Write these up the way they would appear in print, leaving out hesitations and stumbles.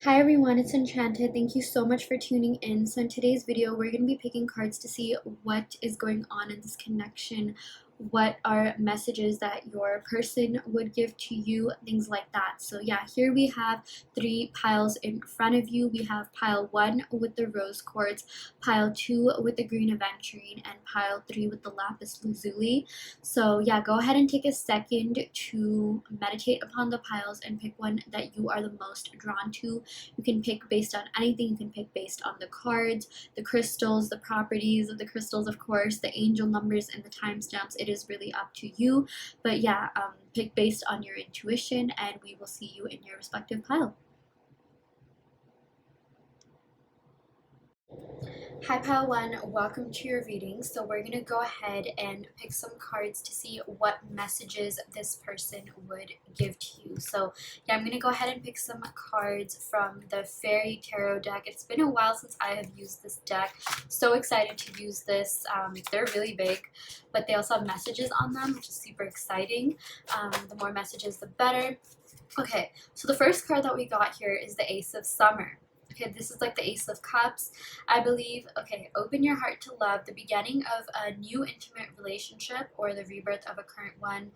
Hi everyone, it's Enchanted. Thank you so much for tuning in. So in today's video, we're going to be picking cards to see what is going on in this connection, what are messages that your person would give to you, things like that. So yeah, here we have three piles in front of you. We have pile 1 with the rose quartz, pile 2 with the green aventurine, and pile 3 with the lapis lazuli. So yeah, go ahead and take a second to meditate upon the piles and pick one that you are the most drawn to. You can pick based on anything. You can pick based on the cards, the crystals, the properties of the crystals, of course, the angel numbers, and the timestamps. It is really up to you. But yeah, pick based on your intuition, and we will see you in your respective pile. Hi Pile 1, welcome to your reading. So we're going to go ahead and pick some cards to see what messages this person would give to you. So yeah, I'm going to go ahead and pick some cards from the Fairy Tarot deck. It's been a while since I have used this deck. So excited to use this. They're really big, but they also have messages on them, which is super exciting. The more messages, the better. Okay, so the first card that we got here is the Ace of Summer. Okay, this is like the Ace of Cups, I believe. Okay, open your heart to love, the beginning of a new intimate relationship or the rebirth of a current one.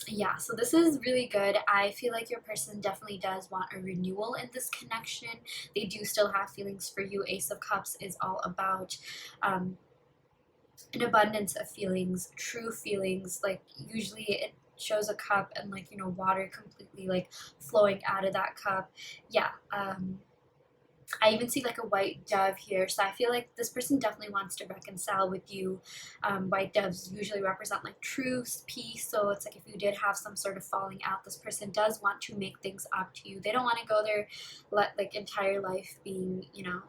Yeah, so this is really good. I feel like your person definitely does want a renewal in this connection. They do still have feelings for you. Ace of Cups is all about an abundance of feelings, true feelings. Like usually it shows a cup and like, you know, water completely like flowing out of that cup. Yeah, I even see like a white dove here, so I feel like this person definitely wants to reconcile with you. White doves usually represent like truth, peace, so it's like if you did have some sort of falling out, this person does want to make things up to you. They don't want to go their like entire life being, you know,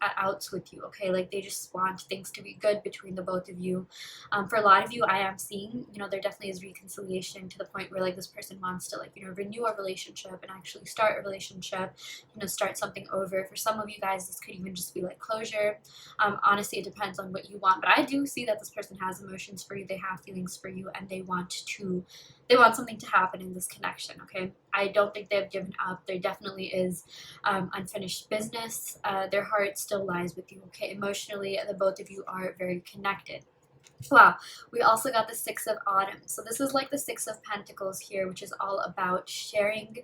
at outs with you. Okay, like they just want things to be good between the both of you. For a lot of you, I am seeing, you know, there definitely is reconciliation to the point where like this person wants to like, you know, renew a relationship and actually start a relationship, you know, start something over. For some of you guys, this could even just be like closure. Honestly, it depends on what you want, but I do see that this person has emotions for you, they have feelings for you, and they want something to happen in this connection. Okay, I don't think they've given up. There definitely is unfinished business. Their heart still lies with you. Okay, emotionally, the both of you are very connected. Wow, we also got the Six of Autumn. So this is like the Six of Pentacles here, which is all about sharing.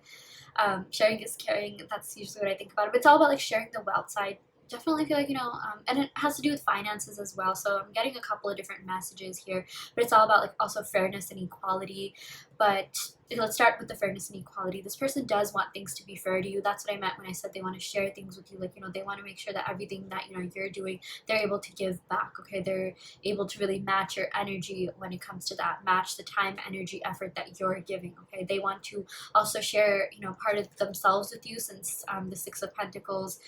Sharing is caring. That's usually what I think about it. But it's all about like sharing the wealth side. Definitely feel like, you know, and it has to do with finances as well. So I'm getting a couple of different messages here, but it's all about like also fairness and equality. But let's start with the fairness and equality. This person does want things to be fair to you. That's what I meant when I said they want to share things with you. Like, you know, they want to make sure that everything that, you know, you're doing, they're able to give back. Okay, they're able to really match your energy when it comes to that, match the time, energy, effort that you're giving. Okay, they want to also share, you know, part of themselves with you, since the Six of Pentacles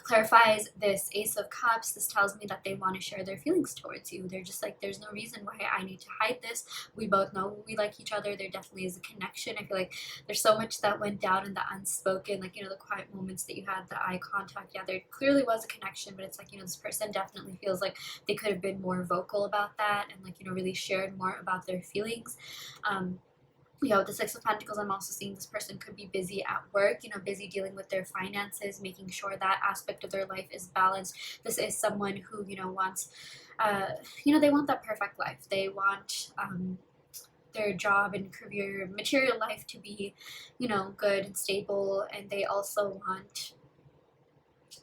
clarifies this Ace of Cups. This tells me that they want to share their feelings towards you. They're just like, there's no reason why I need to hide this. We both know we like each other. There definitely is a connection. I feel like there's so much that went down in the unspoken, like, you know, the quiet moments that you had, the eye contact. Yeah, there clearly was a connection, but it's like, you know, this person definitely feels like they could have been more vocal about that and like, you know, really shared more about their feelings. You know, with the Six of Pentacles, I'm also seeing this person could be busy at work, you know, busy dealing with their finances, making sure that aspect of their life is balanced. This is someone who, you know, wants, you know, they want that perfect life. They want their job and career, material life to be, you know, good and stable, and they also want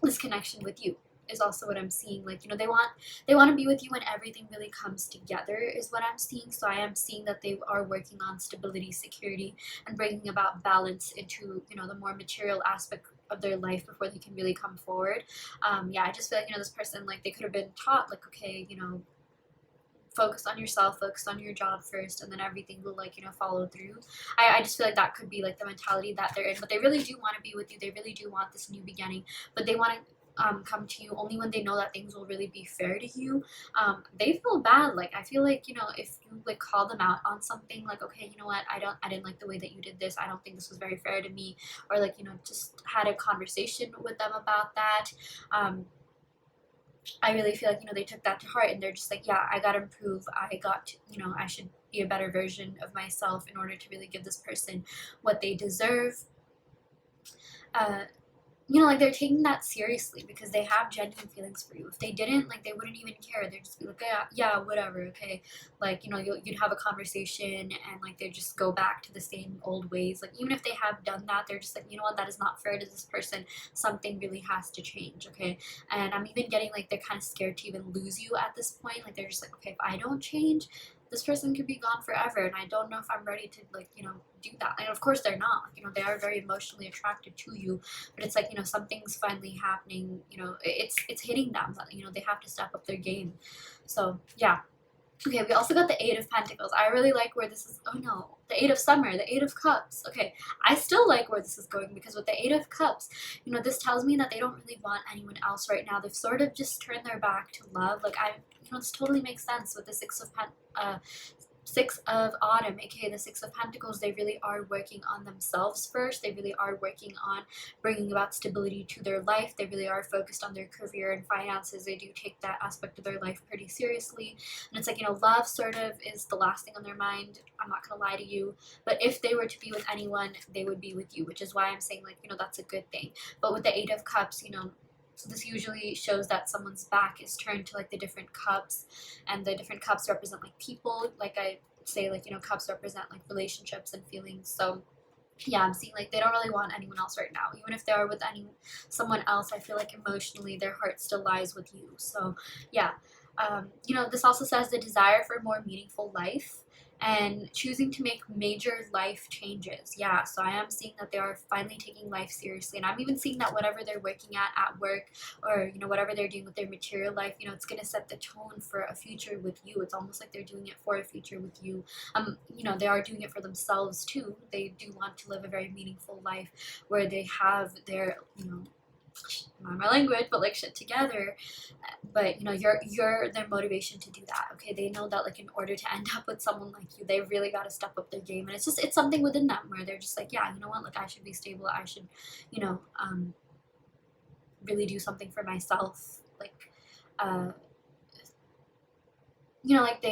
this connection with you is also what I'm seeing. Like, you know, they want to be with you when everything really comes together is what I'm seeing. So I am seeing that they are working on stability, security, and bringing about balance into, you know, the more material aspect of their life before they can really come forward. Yeah, I just feel like, you know, this person, like, they could have been taught like, okay, you know, focus on yourself, focus on your job first, and then everything will, like, you know, follow through. I just feel like that could be like the mentality that they're in, but they really do want to be with you. They really do want this new beginning, but they want to come to you only when they know that things will really be fair to you. They feel bad. Like, I feel like, you know, if you like call them out on something, like, okay, you know what, I didn't like the way that you did this. I don't think this was very fair to me, or like, you know, just had a conversation with them about that. I really feel like, you know, they took that to heart and they're just like, yeah, I got to improve. You know, I should be a better version of myself in order to really give this person what they deserve. uh, you know, like they're taking that seriously because they have genuine feelings for you. If they didn't, like they wouldn't even care. They'd just be like, yeah, yeah, whatever, okay. Like, you know, you'd have a conversation and like they just go back to the same old ways. Like even if they have done that, they're just like, you know what, that is not fair to this person. Something really has to change, okay. And I'm even getting like they're kind of scared to even lose you at this point. Like they're just like, okay, if I don't change, this person could be gone forever, and I don't know if I'm ready to, like, you know, do that. And of course they're not. Like, you know, they are very emotionally attracted to you, but it's like, you know, something's finally happening. You know, it's hitting them. You know, they have to step up their game. So yeah. Okay, we also got the Eight of Pentacles. I really like where this is. Oh no, the Eight of Summer, the Eight of Cups. Okay, I still like where this is going because with the Eight of Cups, you know, this tells me that they don't really want anyone else right now. They've sort of just turned their back to love. Like you know, this totally makes sense with the Six of Autumn, aka the Six of Pentacles. They really are working on themselves first. They really are working on bringing about stability to their life. They really are focused on their career and finances. They do take that aspect of their life pretty seriously. And it's like, you know, love sort of is the last thing on their mind. I'm not going to lie to you. But if they were to be with anyone, they would be with you, which is why I'm saying, like, you know, that's a good thing. But with the Eight of Cups, you know, so this usually shows that someone's back is turned to like the different cups, and the different cups represent like people. Like I say, like, you know, cups represent like relationships and feelings. So yeah, I'm seeing like they don't really want anyone else right now. Even if they are with someone else, I feel like emotionally their heart still lies with you. So yeah, you know, this also says the desire for a more meaningful life and choosing to make major life changes. Yeah, so I am seeing that they are finally taking life seriously, and I'm even seeing that whatever they're working at work, or you know, whatever they're doing with their material life, you know, it's going to set the tone for a future with you. It's almost like they're doing it for a future with you. You know, they are doing it for themselves too. They do want to live a very meaningful life where they have their, you know, not my language, but like shit together. But you know, you're their motivation to do that. Okay, they know that like in order to end up with someone like you, they really got to step up their game, and it's something within them where they're just like, yeah, you know what, like I should be stable. I should, you know, really do something for myself. Like, uh, you know, like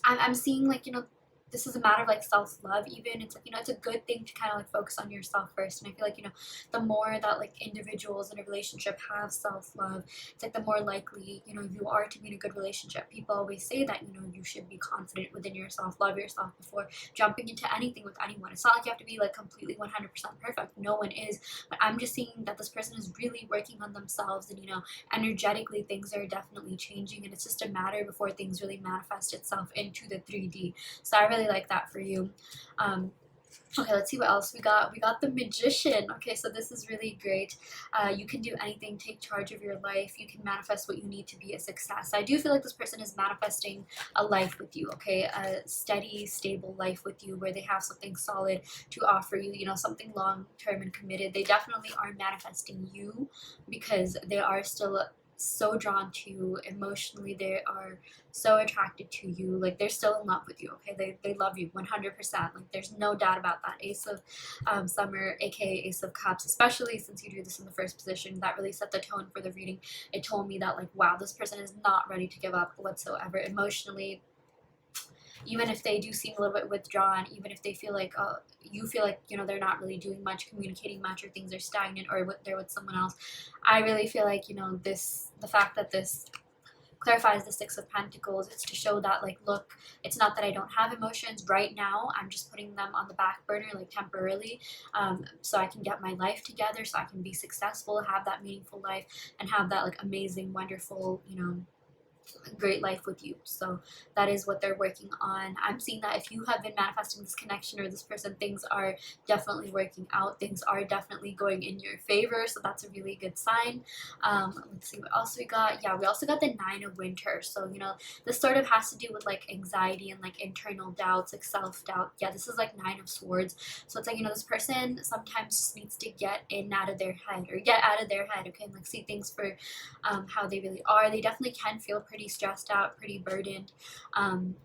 I'm seeing like, you know, this is a matter of like self-love. Even it's like, you know, it's a good thing to kind of like focus on yourself first. And I feel like, you know, the more that like individuals in a relationship have self-love, it's like the more likely, you know, you are to be in a good relationship. People always say that, you know, you should be confident within yourself, love yourself before jumping into anything with anyone. It's not like you have to be like completely 100% perfect. No one is. But I'm just seeing that this person is really working on themselves, and you know, energetically things are definitely changing, and it's just a matter before things really manifest itself into the 3D. So I really like that for you. Um, okay, let's see what else we got. We got the Magician. Okay, so this is really great. You can do anything, take charge of your life. You can manifest what you need to be a success. I do feel like this person is manifesting a life with you, okay? A steady, stable life with you where they have something solid to offer you, you know, something long-term and committed. They definitely are manifesting you because they are still so drawn to you emotionally. They are so attracted to you. Like they're still in love with you, okay? They love you 100%. Like there's no doubt about that. Ace of Summer, aka Ace of Cups, especially since you drew this in the first position, that really set the tone for the reading. It told me that like, wow, this person is not ready to give up whatsoever emotionally. Even if they do seem a little bit withdrawn, even if they feel like, you feel like, you know, they're not really doing much, communicating much, or things are stagnant, or they're with someone else, I really feel like, you know, the fact that this clarifies the Six of Pentacles, it's to show that like, look, it's not that I don't have emotions right now, I'm just putting them on the back burner like temporarily, so I can get my life together, so I can be successful, have that meaningful life, and have that like amazing, wonderful, you know, great life with you. So that is what they're working on. I'm seeing that if you have been manifesting this connection or this person, things are definitely working out. Things are definitely going in your favor. So that's a really good sign. Let's see what else we got. Yeah, we also got the Nine of Winter. So, you know, this sort of has to do with like anxiety and like internal doubts, like self-doubt. Yeah, this is like Nine of Swords. So it's like, you know, this person sometimes just needs to get in out of their head, or get out of their head, okay, and like see things for how they really are. They definitely can feel pretty stressed out, pretty burdened. Um,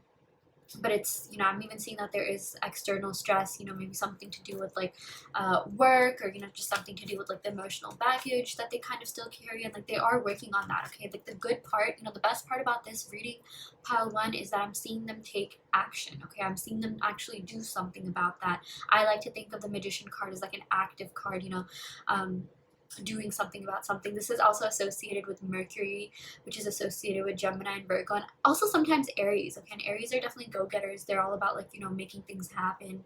but it's, you know, I'm even seeing that there is external stress, you know, maybe something to do with like work, or, you know, just something to do with like the emotional baggage that they kind of still carry, and like they are working on that. Okay, like the good part, you know, the best part about this reading, pile one, is that I'm seeing them take action. Okay, I'm seeing them actually do something about that. I like to think of the Magician card as like an active card, you know, um, doing something about something. This is also associated with Mercury, which is associated with Gemini and Virgo, and also sometimes Aries. Okay, and Aries are definitely go-getters. They're all about like, you know, making things happen.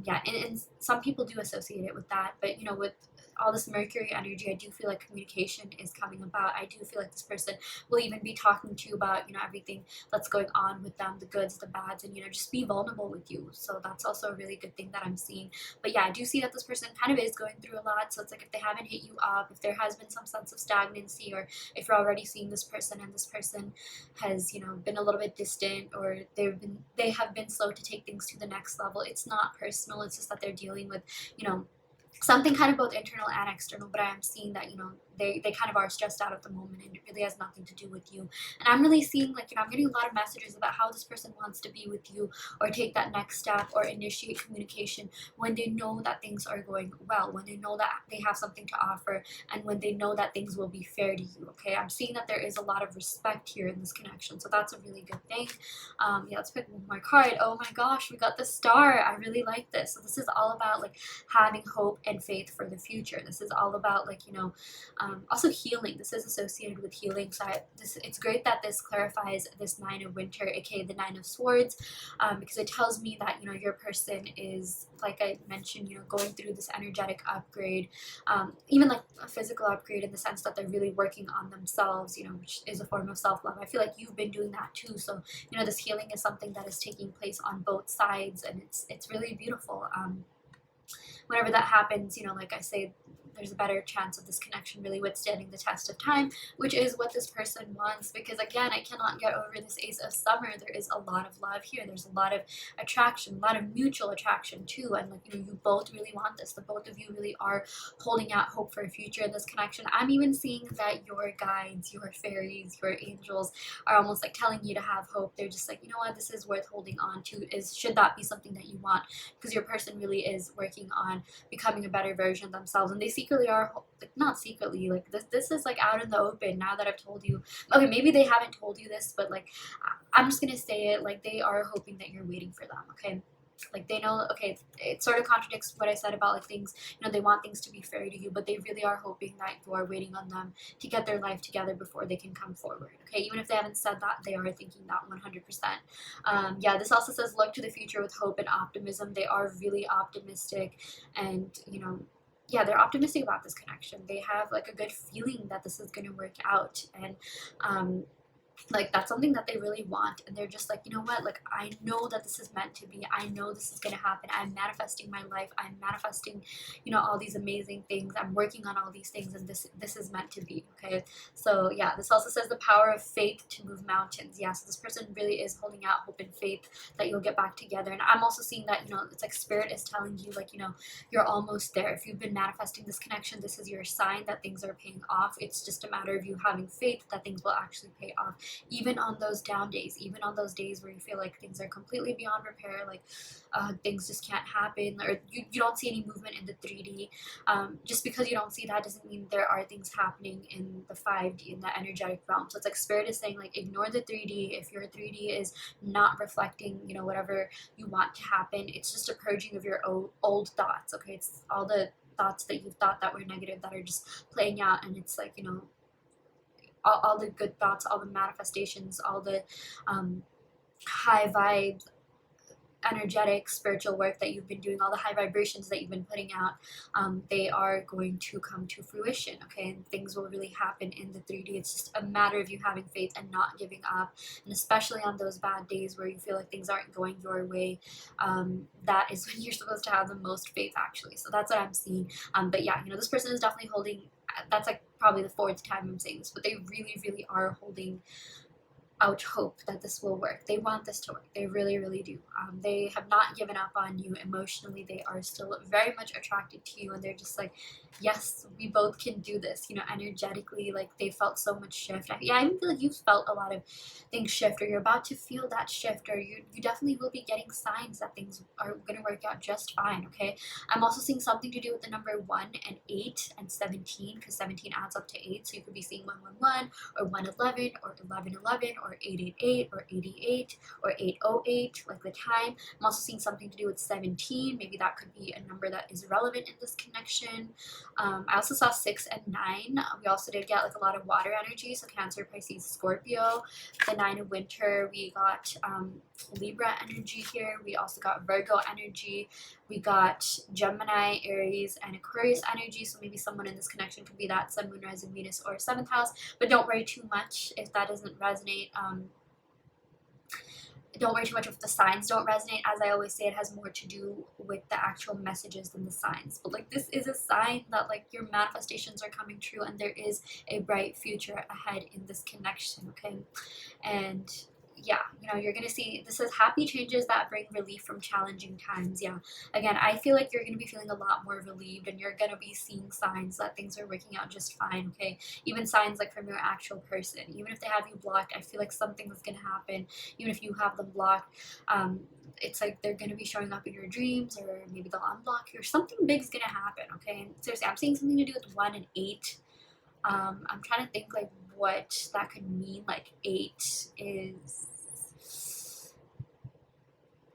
Yeah, and some people do associate it with that, but you know, with all this Mercury energy, I do feel like communication is coming about. I do feel like this person will even be talking to you about, you know, everything that's going on with them, the goods, the bads, and, you know, just be vulnerable with you. So that's also a really good thing that I'm seeing. But yeah, I do see that this person kind of is going through a lot. So it's like if they haven't hit you up, if there has been some sense of stagnancy, or if you're already seeing this person and this person has, you know, been a little bit distant, or they have been slow to take things to the next level, it's not personal. It's just that they're dealing with, you know, something kind of both internal and external. But I am seeing that, you know, they kind of are stressed out at the moment, and it really has nothing to do with you. And I'm really seeing, like, you know, I'm getting a lot of messages about how this person wants to be with you, or take that next step, or initiate communication when they know that things are going well, when they know that they have something to offer, and when they know that things will be fair to you. Okay, I'm seeing that there is a lot of respect here in this connection, so that's a really good thing. Yeah, let's pick one more card. Oh my gosh, we got the Star. I really like this. So this is all about like having hope and faith for the future. This is all about, like, you know, also healing. This is associated with healing. So it's great that this clarifies this Nine of Winter, aka the Nine of Swords, because it tells me that, you know, your person is, like I mentioned, you know, going through this energetic upgrade, even like a physical upgrade, in the sense that they're really working on themselves, you know, which is a form of self-love. I feel like you've been doing that too. So, you know, this healing is something that is taking place on both sides, and it's really beautiful. Whenever that happens, you know, like I say, there's a better chance of this connection really withstanding the test of time, which is what this person wants. Because again, I cannot get over this Ace of Summer. There is a lot of love here. There's a lot of attraction, a lot of mutual attraction too. And like, you know, you both really want this. The both of you really are holding out hope for a future in this connection. I'm even seeing that your guides, your fairies, your angels are almost like telling you to have hope. They're just like, you know what, this is worth holding on to. Is should that be something that you want? Because your person really is working on becoming a better version of themselves, and they secretly are, like, not secretly, like this is like out in the open now that I've told you. Okay, maybe they haven't told you this, but like I'm just gonna say it, like they are hoping that you're waiting for them. Okay, like they know. Okay, it sort of contradicts what I said about like things, you know, they want things to be fair to you, but they really are hoping that you are waiting on them to get their life together before they can come forward. Okay, even if they haven't said that, they are thinking that 100%. Yeah, this also says look to the future with hope and optimism. They are really optimistic, and, you know, yeah, they're optimistic about this connection. They have like a good feeling that this is going to work out, and like that's something that they really want, and they're just like, you know what, like I know that this is meant to be. I know this is going to happen. I'm manifesting my life. I'm manifesting, you know, all these amazing things. I'm working on all these things, and this is meant to be. Okay, so yeah, this also says the power of faith to move mountains. Yeah, so this person really is holding out hope and faith that you'll get back together. And I'm also seeing that, you know, it's like spirit is telling you, like, you know, you're almost there. If you've been manifesting this connection, this is your sign that things are paying off. It's just a matter of you having faith that things will actually pay off, even on those down days, even on those days where you feel like things are completely beyond repair, like things just can't happen, or you don't see any movement in the 3D. Just because you don't see that doesn't mean there are things happening in the 5D, in the energetic realm. So it's like spirit is saying, like, ignore the 3D. If your 3D is not reflecting, you know, whatever you want to happen, it's just a purging of your old thoughts. Okay, it's all the thoughts that you thought that were negative that are just playing out, and it's like, you know, all the good thoughts, all the manifestations, all the high vibe, energetic, spiritual work that you've been doing, all the high vibrations that you've been putting out, they are going to come to fruition. Okay, and things will really happen in the 3D. It's just a matter of you having faith and not giving up, and especially on those bad days where you feel like things aren't going your way, that is when you're supposed to have the most faith, actually. So that's what I'm seeing. But yeah, you know, this person is definitely holding, that's like probably the fourth time I'm saying this, but they really, really are holding hope that this will work. They want this to work. They really, really do. They have not given up on you emotionally. They are still very much attracted to you, and they're just like, yes, we both can do this. You know, energetically, like they felt so much shift. Yeah, I feel like you've felt a lot of things shift, or you're about to feel that shift, or you definitely will be getting signs that things are gonna work out just fine. Okay, I'm also seeing something to do with the number 1 and 8 and 17, because 17 adds up to 8, so you could be seeing 111 or 111 or 1111 or 888 or 88 or 808, like the time. I'm also seeing something to do with 17. Maybe that could be a number that is relevant in this connection. I also saw 6 and 9. We also did get like a lot of water energy, so Cancer, Pisces, Scorpio. The 9 of winter, we got Libra energy here. We also got Virgo energy. We got Gemini, Aries, and Aquarius energy. So maybe someone in this connection could be that Sun, Moon, Rising, Venus, or 7th house. But don't worry too much if that doesn't resonate. Don't worry too much if the signs don't resonate. As I always say, it has more to do with the actual messages than the signs. But like, this is a sign that like your manifestations are coming true, and there is a bright future ahead in this connection. Okay, and yeah, you know, you're gonna see, this is happy changes that bring relief from challenging times. Yeah, again, I feel like you're gonna be feeling a lot more relieved, and you're gonna be seeing signs that things are working out just fine. Okay, even signs like from your actual person. Even if they have you blocked, I feel like something is gonna happen. Even if you have them blocked, it's like they're gonna be showing up in your dreams, or maybe they'll unblock you, or something big's gonna happen. Okay, and seriously, I'm seeing something to do with 1 and 8. I'm trying to think like what that could mean. Like 8 is,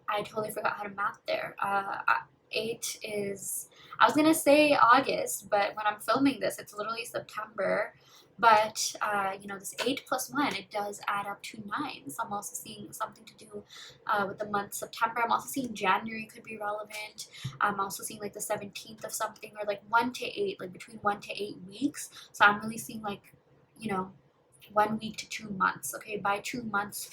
I totally forgot how to math there. 8 is, I was gonna say August, but when I'm filming this, it's literally September. But you know, this 8 plus 1, it does add up to 9. So I'm also seeing something to do with the month September. I'm also seeing January could be relevant. I'm also seeing like the 17th of something, or like 1 to 8, like between 1 to 8 weeks. So I'm really seeing like, you know, 1 week to 2 months. Okay, by 2 months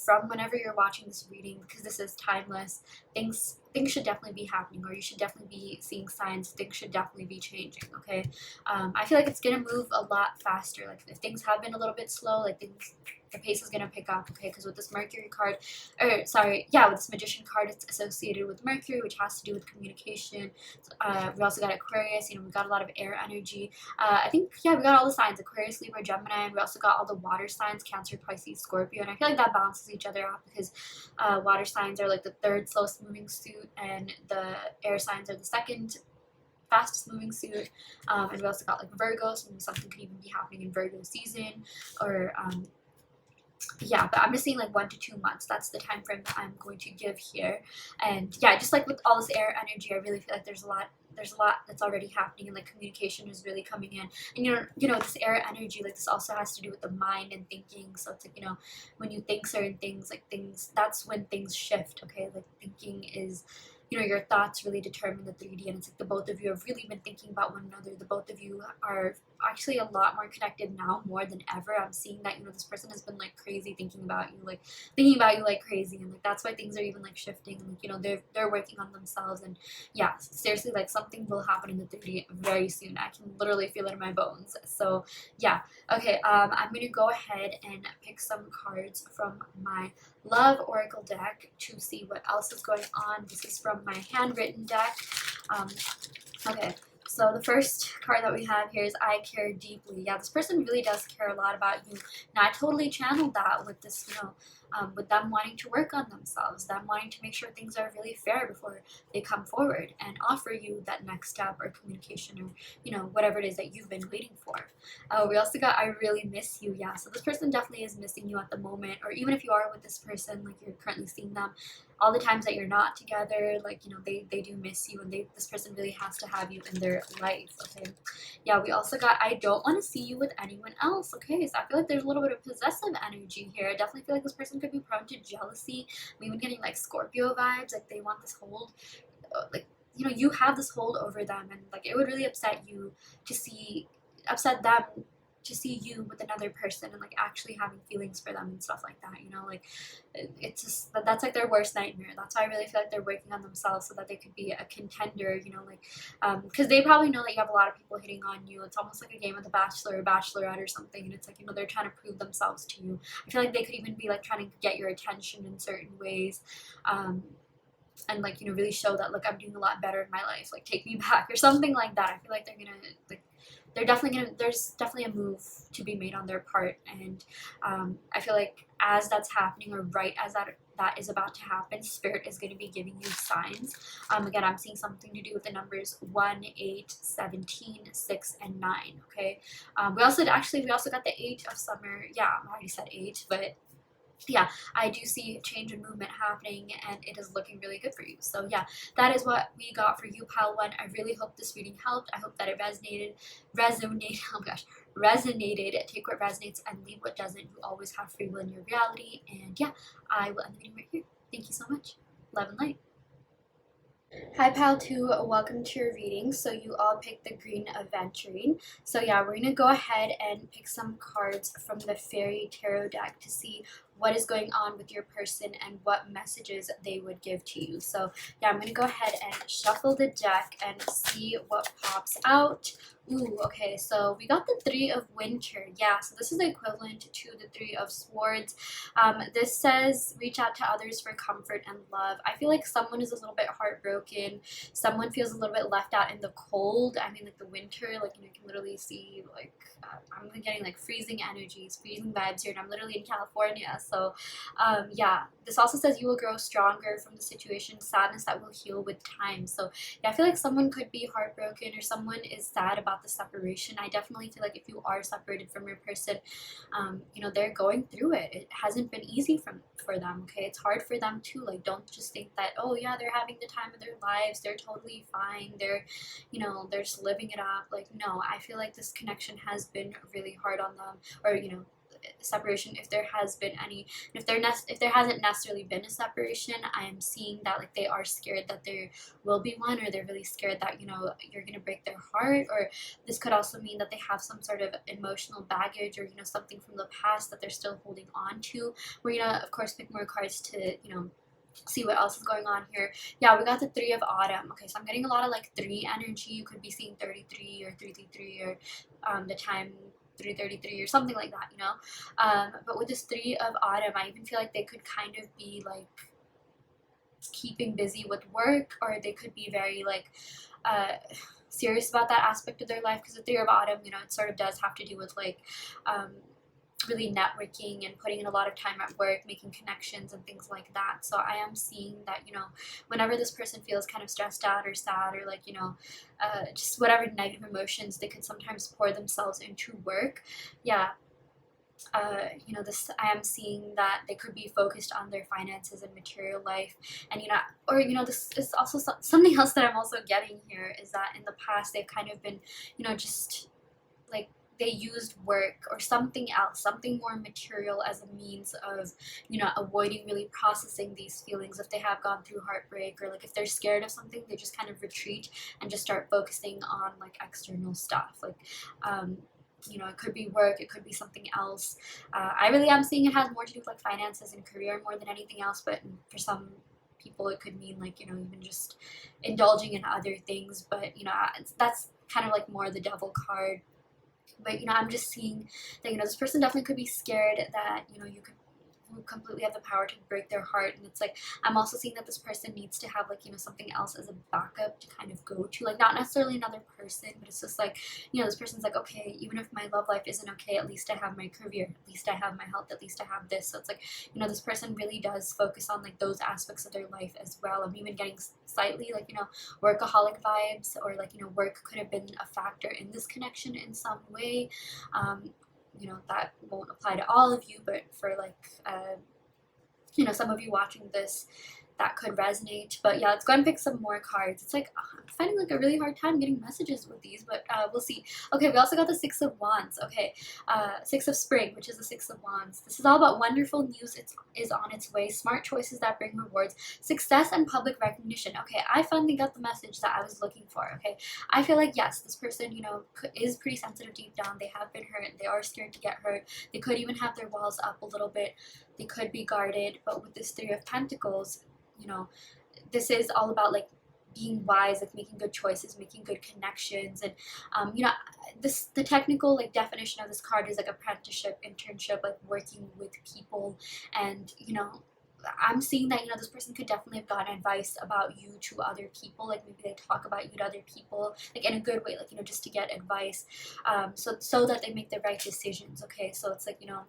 from whenever you're watching this reading, because this is timeless, things should definitely be happening, or you should definitely be seeing signs. Things should definitely be changing. Okay, I feel like it's gonna move a lot faster. Like if things have been a little bit slow, like the pace is gonna pick up. Okay, because with this Mercury card, or sorry, yeah, with this Magician card, it's associated with Mercury, which has to do with communication. We also got Aquarius. You know, we got a lot of air energy. I think, yeah, we got all the signs: Aquarius, Libra, Gemini. We also got all the water signs: Cancer, Pisces, Scorpio. And I feel like that balances each other out, because water signs are like the 3rd slowest moving suit, and the air signs are the 2nd fastest moving suit. And we also got like Virgo, so maybe something could even be happening in Virgo season, or yeah, but I'm just seeing like 1 to 2 months. That's the time frame that I'm going to give here. And yeah, just like with all this air energy, I really feel like there's a lot that's already happening, and like communication is really coming in. And you know this air energy, like this also has to do with the mind and thinking. So it's like, you know, when you think certain things, like things, that's when things shift. Okay, like thinking is, you know, your thoughts really determine the 3D, and it's like the both of you have really been thinking about one another. The both of you are actually a lot more connected now, more than ever. I'm seeing that, you know, this person has been like crazy thinking about you like crazy, and like that's why things are even like shifting, and like, you know, they're working on themselves. And yeah, seriously, like something will happen in the 3D very soon. I can literally feel it in my bones. So yeah, okay, I'm gonna go ahead and pick some cards from my Love Oracle deck to see what else is going on. This is from my handwritten deck. Okay, so the first card that we have here is I care deeply. Yeah, this person really does care a lot about you. Now, I totally channeled that with this, you know, with them wanting to work on themselves, them wanting to make sure things are really fair before they come forward and offer you that next step, or communication, or, you know, whatever it is that you've been waiting for. We also got I really miss you. Yeah, so this person definitely is missing you at the moment, or even if you are with this person, like you're currently seeing them, all the times that you're not together, like, you know, they do miss you, and this person really has to have you in their life. Okay, yeah, we also got I don't want to see you with anyone else. Okay, so I feel like there's a little bit of possessive energy here. I definitely feel like this person could be prone to jealousy. I'm even getting like Scorpio vibes, like they want this hold, like, you know, you have this hold over them, and like it would really upset you to see, upset them to see you with another person and like actually having feelings for them and stuff like that, you know, like it's just that's like their worst nightmare. That's why I really feel like they're working on themselves so that they could be a contender, you know, like because they probably know that you have a lot of people hitting on you. It's almost like a game of the Bachelor or Bachelorette or something, and it's like, you know, they're trying to prove themselves to you. I feel like they could even be like trying to get your attention in certain ways, and like, you know, really show that, look, I'm doing a lot better in my life, like take me back or something like that. I feel like they're gonna like they're definitely gonna there's definitely a move to be made on their part, and I feel like as that's happening, or right as that is about to happen, spirit is going to be giving you signs. Again, I'm seeing something to do with the numbers 1, 8, 17, 6, and 9. Okay. We also got the 8 of summer. Yeah, I already said 8, but yeah, I do see change and movement happening, and it is looking really good for you. So yeah, that is what we got for you, pile one. I really hope this reading helped. I hope that it resonated. Oh my gosh, resonated. Take what resonates and leave what doesn't. You always have free will in your reality. And yeah, I will end the video right here. Thank you so much. Love and light. Hi pal 2, welcome to your reading. So you all picked the green Aventurine. So yeah, we're gonna go ahead and pick some cards from the Fairy Tarot deck to see what is going on with your person and what messages they would give to you. So yeah, I'm gonna go ahead and shuffle the deck and see what pops out. Ooh, okay, so we got the 3 of Winter. Yeah, so this is the equivalent to the 3 of Swords. This says reach out to others for comfort and love. I feel like someone is a little bit heartbroken. Someone feels a little bit left out in the cold. I mean, like the winter, like, you know, you can literally see, like, I'm getting like freezing energies, freezing vibes here, and I'm literally in California. So yeah, this also says you will grow stronger from the situation, sadness that will heal with time. So yeah, I feel like someone could be heartbroken, or someone is sad about the separation. I definitely feel like if you are separated from your person, you know, they're going through it. It hasn't been easy for them. Okay, it's hard for them too. Like, don't just think that, oh yeah, they're having the time of their lives, they're totally fine, they're, you know, they're just living it up. Like, no, I feel like this connection has been really hard on them, or, you know, separation, if there has been any. If there hasn't necessarily been a separation, I am seeing that like they are scared that there will be one, or they're really scared that, you know, you're gonna break their heart. Or this could also mean that they have some sort of emotional baggage, or, you know, something from the past that they're still holding on to. We're gonna of course pick more cards to, you know, see what else is going on here. Yeah, we got the 3 of Autumn. Okay, so I'm getting a lot of like 3 energy. You could be seeing 33 or 333, or the time 333 or something like that, you know. But with this 3 of Autumn, I even feel like they could kind of be like keeping busy with work, or they could be very like serious about that aspect of their life, because the 3 of Autumn, you know, it sort of does have to do with like really networking and putting in a lot of time at work, making connections and things like that. So I am seeing that, you know, whenever this person feels kind of stressed out or sad, or like, you know, just whatever negative emotions, they could sometimes pour themselves into work. Yeah. You know, this, I am seeing that they could be focused on their finances and material life, and, you know, or, you know, this is also something else that I'm also getting here, is that in the past they've kind of been, you know, just like they used work or something else, something more material, as a means of, you know, avoiding really processing these feelings. If they have gone through heartbreak, or like if they're scared of something, they just kind of retreat and just start focusing on like external stuff. Like, you know, it could be work, it could be something else. I really am seeing it has more to do with like finances and career more than anything else, but for some people it could mean like, you know, even just indulging in other things. But, you know, that's kind of like more the devil card. But, you know, I'm just seeing that, you know, this person definitely could be scared that, you know, you could completely have the power to break their heart. And it's like, I'm also seeing that this person needs to have like, you know, something else as a backup to kind of go to, like not necessarily another person, but it's just like, you know, this person's like, okay, even if my love life isn't okay, at least I have my career, at least I have my health, at least I have this. So it's like, you know, this person really does focus on like those aspects of their life as well. I'm even getting slightly like, you know, workaholic vibes, or like, you know, work could have been a factor in this connection in some way. You know, that won't apply to all of you, but for like, you know, some of you watching this, that could resonate. But yeah, let's go and pick some more cards. It's like I'm finding like a really hard time getting messages with these, but we'll see. Okay, we also got the Six of Wands. Okay, Six of Spring, which is the Six of Wands. This is all about wonderful news. It is on its way. Smart choices that bring rewards, success, and public recognition. Okay, I finally got the message that I was looking for. Okay, I feel like yes, this person, you know, is pretty sensitive deep down. They have been hurt. They are scared to get hurt. They could even have their walls up a little bit. They could be guarded. But with this Three of Pentacles, you know, this is all about like being wise, like making good choices, making good connections. And you know, the technical like definition of this card is like apprenticeship, internship, like working with people. And you know, I'm seeing that, you know, this person could definitely have gotten advice about you to other people. Like maybe they talk about you to other people, like in a good way, like, you know, just to get advice, so that they make the right decisions. Okay, so it's like, you know,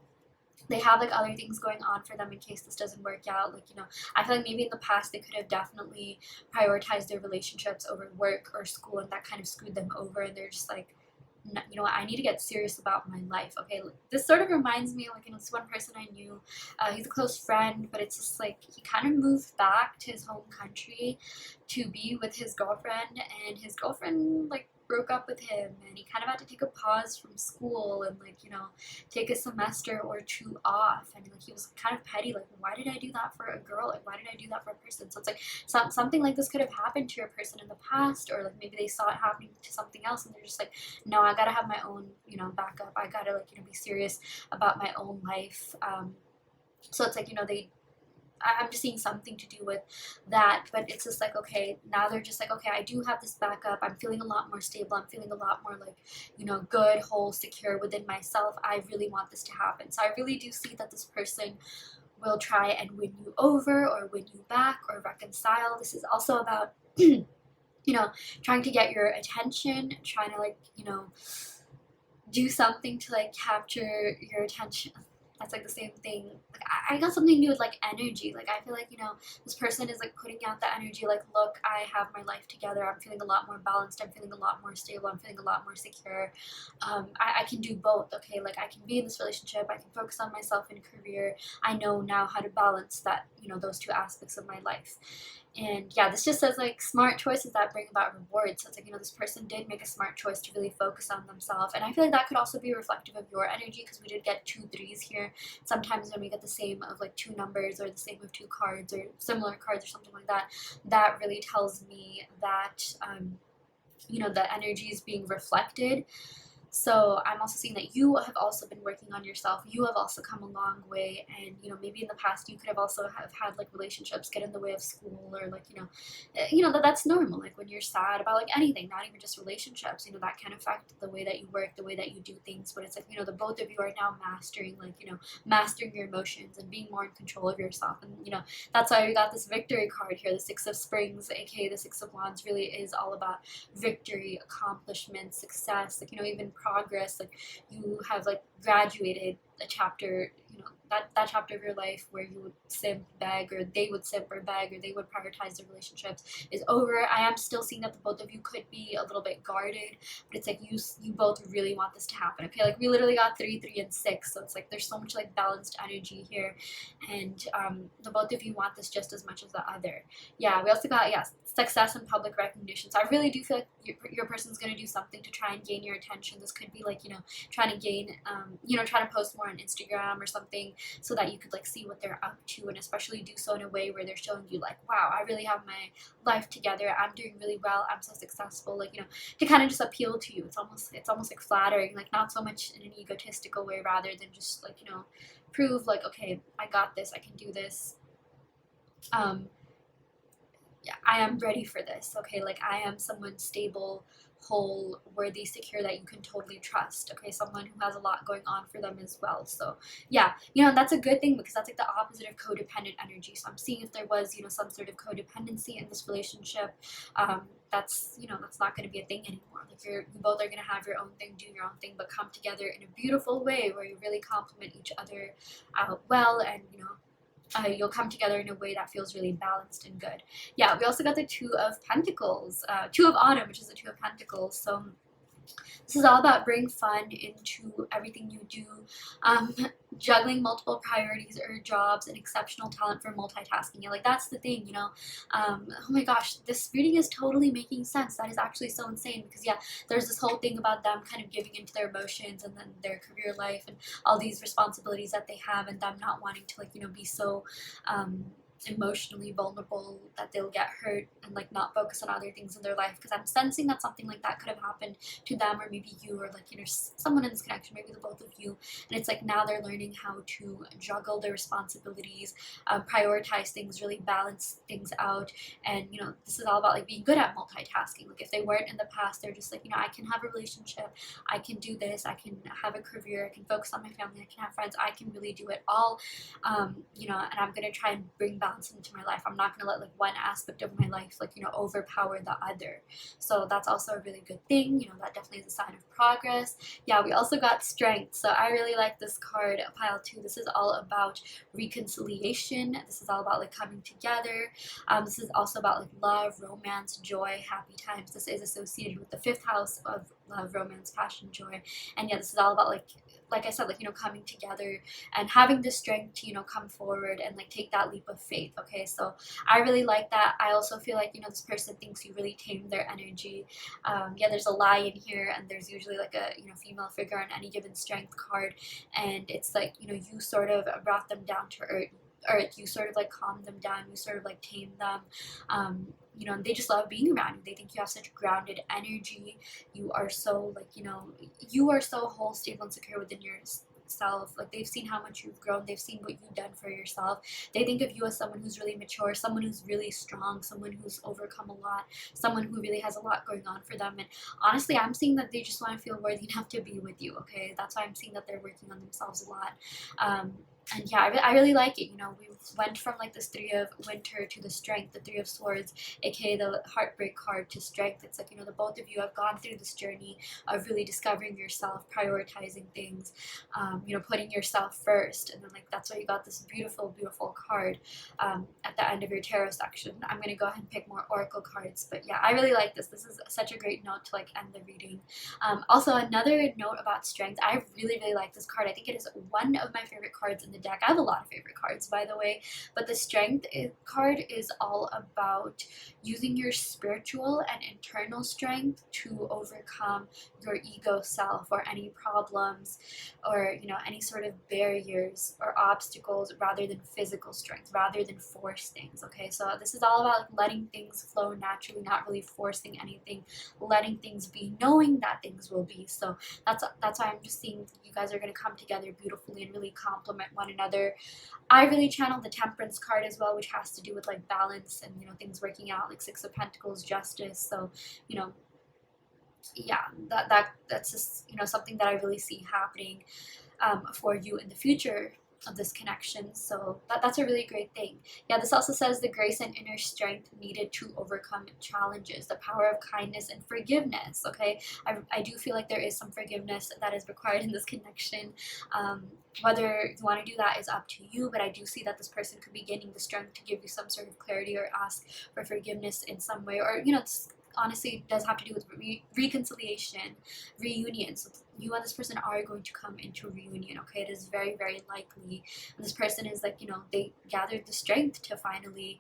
they have like other things going on for them in case this doesn't work out. Like, you know, I feel like maybe in the past they could have definitely prioritized their relationships over work or school, and that kind of screwed them over. And they're just like, you know what, I need to get serious about my life. Okay, this sort of reminds me, like, you know, this one person I knew, he's a close friend, but it's just like he kind of moved back to his home country to be with his girlfriend, and his girlfriend like broke up with him, and he kind of had to take a pause from school and, like, you know, take a semester or two off. And like he was kind of petty, like, why did I do that for a girl? Like, why did I do that for a person? So it's like something like this could have happened to your person in the past, or like maybe they saw it happening to something else and they're just like, no, I gotta have my own, you know, backup. I gotta, like, you know, be serious about my own life. So it's like, you know, I'm just seeing something to do with that. But it's just like, okay, now they're just like, okay, I do have this backup. I'm feeling a lot more stable. I'm feeling a lot more like, you know, good, whole, secure within myself. I really want this to happen. So I really do see that this person will try and win you over or win you back or reconcile. This is also about, you know, trying to get your attention, trying to, like, you know, do something to like capture your attention. That's like the same thing. Like I got something to do with like energy. Like I feel like, you know, this person is like putting out the energy, like, look, I have my life together. I'm feeling a lot more balanced. I'm feeling a lot more stable. I'm feeling a lot more secure. I can do both. Okay, like I can be in this relationship. I can focus on myself and career. I know now how to balance that, you know, those two aspects of my life. And yeah, this just says like smart choices that bring about rewards. So it's like, you know, this person did make a smart choice to really focus on themselves. And I feel like that could also be reflective of your energy, because we did get 2 3s here. Sometimes when we get the same of like 2 numbers or the same of 2 cards or similar cards or something like that, that really tells me that, you know, the energy is being reflected. So I'm also seeing that you have also been working on yourself. You have also come a long way, and you know, maybe in the past you could have also have had like relationships get in the way of school, or like, you know, that's normal. Like when you're sad about like anything, not even just relationships, you know, that can affect the way that you work, the way that you do things. But it's like, you know, the both of you are now mastering, like, you know, mastering your emotions and being more in control of yourself. And you know, that's why we got this victory card here, the Six of Springs, aka the Six of Wands. Really is all about victory, accomplishment, success, like, you know, even progress. Like you have like graduated a chapter, you know, that chapter of your life where you would simp, beg, or they would simp or beg, or they would prioritize their relationships, is over. I am still seeing that the both of you could be a little bit guarded, but it's like you both really want this to happen. Okay, like we literally got 3 3 and 6, so it's like there's so much like balanced energy here, and the both of you want this just as much as the other. Yeah, we also got, success and public recognition. So I really do feel like your person's gonna do something to try and gain your attention. This could be like, you know, trying to gain, you know, trying to post more on Instagram or something, so that you could like see what they're up to, and especially do so in a way where they're showing you like, wow, I really have my life together. I'm doing really well. I'm so successful. Like, you know, to kind of just appeal to you. It's almost like flattering, like not so much in an egotistical way, rather than just like, you know, prove like, okay, I got this. I can do this. Yeah, I am ready for this. Okay, like I am someone stable, whole, worthy, secure, that you can totally trust. Okay, someone who has a lot going on for them as well. So yeah, you know, that's a good thing, because that's like the opposite of codependent energy. So I'm seeing if there was, you know, some sort of codependency in this relationship, that's, you know, that's not going to be a thing anymore. Like you both are going to have your own thing, do your own thing, but come together in a beautiful way where you really complement each other well, and you know, you'll come together in a way that feels really balanced and good. Yeah, we also got the Two of Pentacles, Two of Autumn, which is the Two of Pentacles. So this This is all about bring fun into everything you do, um, juggling multiple priorities or jobs, and exceptional talent for multitasking. Yeah, like that's the thing, you know. Oh my gosh, this reading is totally making sense. That is actually so insane because yeah, there's this whole thing about them kind of giving into their emotions and then their career life and all these responsibilities that they have, and them not wanting to like be so emotionally vulnerable that they'll get hurt and like not focus on other things in their life, because I'm sensing that something like that could have happened to them, or maybe you, or like someone in this connection, maybe the both of you, and it's like now they're learning how to juggle their responsibilities, prioritize things, really balance things out. And this is all about like being good at multitasking. Like if they weren't in the past, they're just like, I can have a relationship, I can do this, I can have a career, I can focus on my family, I can have friends, I can really do it all. And I'm gonna try and bring balance into my life. I'm not gonna let like one aspect of my life like overpower the other. So that's also a really good thing. That definitely is a sign of progress. Yeah, we also got strength. So I really like this card, pile 2. This is all about reconciliation. This is all about like coming together. This is also about like love, romance, joy, happy times. This is associated with the 5th house of love, romance, passion, joy. And yeah, this is all about like I said, like coming together and having the strength to come forward and like take that leap of faith. Okay, so I really like that. I also feel like this person thinks you really tamed their energy. Yeah, there's a lie in here, and there's usually like a female figure on any given strength card, and it's like you sort of brought them down to earth. You sort of like calmed them down, you sort of like tamed them. And they just love being around you. They think you have such grounded energy. You are so like you are so whole, stable, and secure within yourself. Like they've seen how much you've grown, they've seen what you've done for yourself. They think of you as someone who's really mature, someone who's really strong, someone who's overcome a lot, someone who really has a lot going on for them. And honestly, I'm seeing that they just want to feel worthy enough to be with you. Okay, that's why I'm seeing that they're working on themselves a lot. And yeah, I really like it. We went from like this 3 of winter to the strength, the 3 of swords, aka the heartbreak card, to strength. It's like the both of you have gone through this journey of really discovering yourself, prioritizing things, putting yourself first. And then like that's why you got this beautiful card at the end of your tarot section. I'm gonna go ahead and pick more oracle cards, but yeah, I really like this. This is such a great note to like end the reading. Also, another note about strength, I really like this card. I think it is one of my favorite cards in the deck. I have a lot of favorite cards, by the way, but the strength card is all about using your spiritual and internal strength to overcome your ego self, or any problems, or any sort of barriers or obstacles, rather than physical strength, rather than force things. Okay, so this is all about letting things flow naturally, not really forcing anything, letting things be, knowing that things will be. So that's why I'm just seeing you guys are going to come together beautifully and really complement one another. I really channel the Temperance card as well, which has to do with like balance and things working out, like 6 of Pentacles, justice. So yeah, that's just something that I really see happening for you in the future of this connection. So that's a really great thing. Yeah, this also says the grace and inner strength needed to overcome challenges, the power of kindness and forgiveness. Okay, I do feel like there is some forgiveness that is required in this connection. Whether you want to do that is up to you, but I do see that this person could be gaining the strength to give you some sort of clarity or ask for forgiveness in some way, or honestly does have to do with reconciliation, reunion. So you and this person are going to come into reunion. Okay, it is very likely. And this person is like they gathered the strength to finally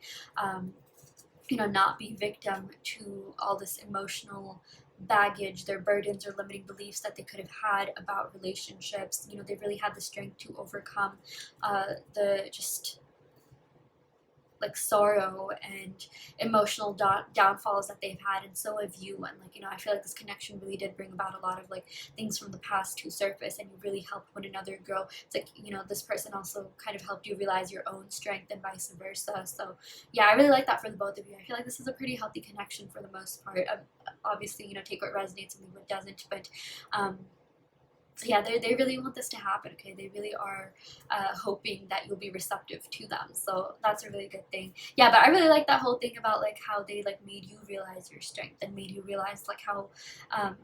not be victim to all this emotional baggage, their burdens or limiting beliefs that they could have had about relationships. They really had the strength to overcome the just like sorrow and emotional downfalls that they've had, and so have you. And like I feel like this connection really did bring about a lot of like things from the past to surface, and you really helped one another grow. It's like this person also kind of helped you realize your own strength and vice versa. So yeah, I really like that for the both of you. I feel like this is a pretty healthy connection for the most part. Obviously take what resonates and leave what doesn't, but yeah, they really want this to happen. Okay, they really are hoping that you'll be receptive to them, so that's a really good thing. Yeah, but I really like that whole thing about like how they like made you realize your strength and made you realize like how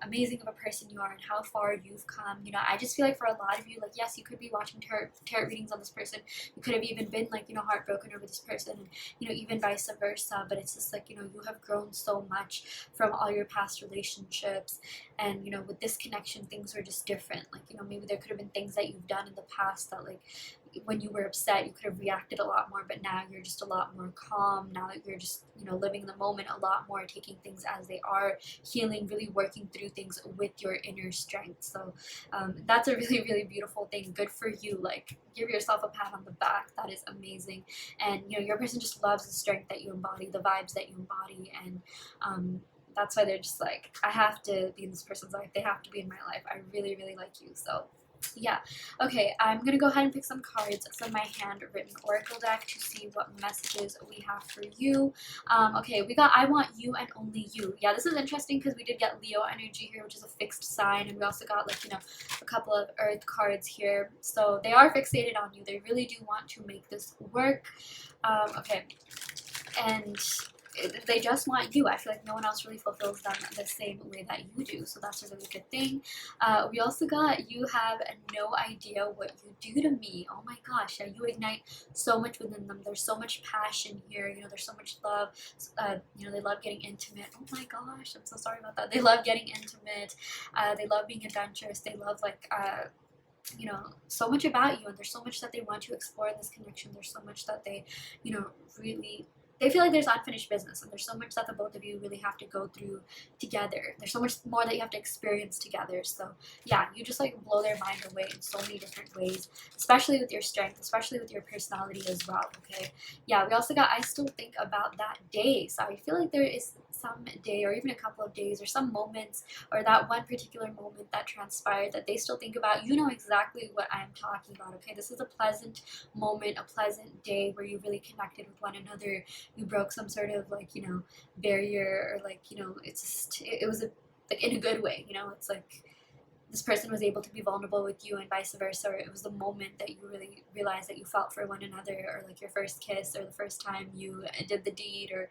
amazing of a person you are and how far you've come. You know, I just feel like for a lot of you, like, yes, you could be watching tarot readings on this person, you could have even been like, you know, heartbroken over this person, and you know, even vice versa, but it's just like, you know, you have grown so much from all your past relationships, and you know, with this connection things were just different. Like, you know, maybe there could have been things that you've done in the past that like when you were upset you could have reacted a lot more, but now you're just a lot more calm. Now that you're just, you know, living in the moment a lot more, taking things as they are, healing, really working through things with your inner strength. So that's a really, really beautiful thing. Good for you. Like, give yourself a pat on the back. That is amazing. And you know, your person just loves the strength that you embody, the vibes that you embody, and that's why they're just like, I have to be in this person's life. They have to be in my life. I really, really like you. So yeah. Okay, I'm gonna go ahead and pick some cards from my handwritten oracle deck to see what messages we have for you. Okay, we got I want you and only you. Yeah, this is interesting because we did get Leo energy here, which is a fixed sign, and we also got like, you know, a couple of earth cards here. So they are fixated on you. They really do want to make this work. Okay, and they just want you. I feel like no one else really fulfills them the same way that you do, so that's a really good thing. We also got you have no idea what you do to me. Oh my gosh, yeah, you ignite so much within them. There's so much passion here, you know, there's so much love. You know, they love getting intimate. Oh my gosh, I'm so sorry about that. They love getting intimate. They love being adventurous. They love like you know, so much about you, and there's so much that they want to explore in this connection. There's so much that they, you know, really, they feel like there's unfinished business, and there's so much that the both of you really have to go through together. There's so much more that you have to experience together. So yeah, you just like blow their mind away in so many different ways, especially with your strength, especially with your personality as well. Okay, yeah, we also got I still think about that day. So I feel like there is some day or even a couple of days or some moments or that one particular moment that transpired that they still think about. You know exactly what I'm talking about. Okay, this is a pleasant moment, a pleasant day where you really connected with one another. You broke some sort of like, you know, barrier, or like, you know, it's just, it was a, like in a good way, you know. It's like this person was able to be vulnerable with you and vice versa, or it was the moment that you really realized that you felt for one another, or like your first kiss, or the first time you did the deed, or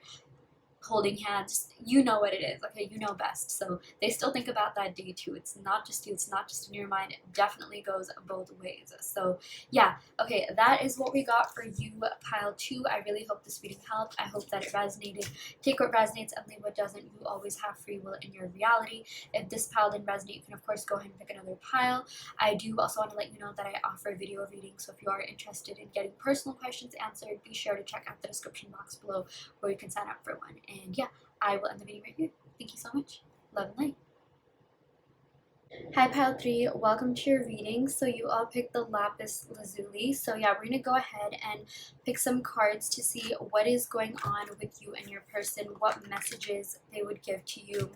holding hands. You know what it is. Okay, you know best. So they still think about that day too. It's not just you, it's not just in your mind. It definitely goes both ways. So yeah, okay, that is what we got for you, pile 2. I really hope this reading helped. I hope that it resonated. Take what resonates and leave what doesn't. You always have free will in your reality. If this pile didn't resonate, you can of course go ahead and pick another pile. I do also want to let you know that I offer video readings, so if you are interested in getting personal questions answered, be sure to check out the description box below where you can sign up for one. And yeah, I will end the video right here. Thank you so much. Love and light. Hi pile 3, welcome to your reading. So you all picked the Lapis Lazuli. So yeah, we're gonna go ahead and pick some cards to see what is going on with you and your person, what messages they would give to you,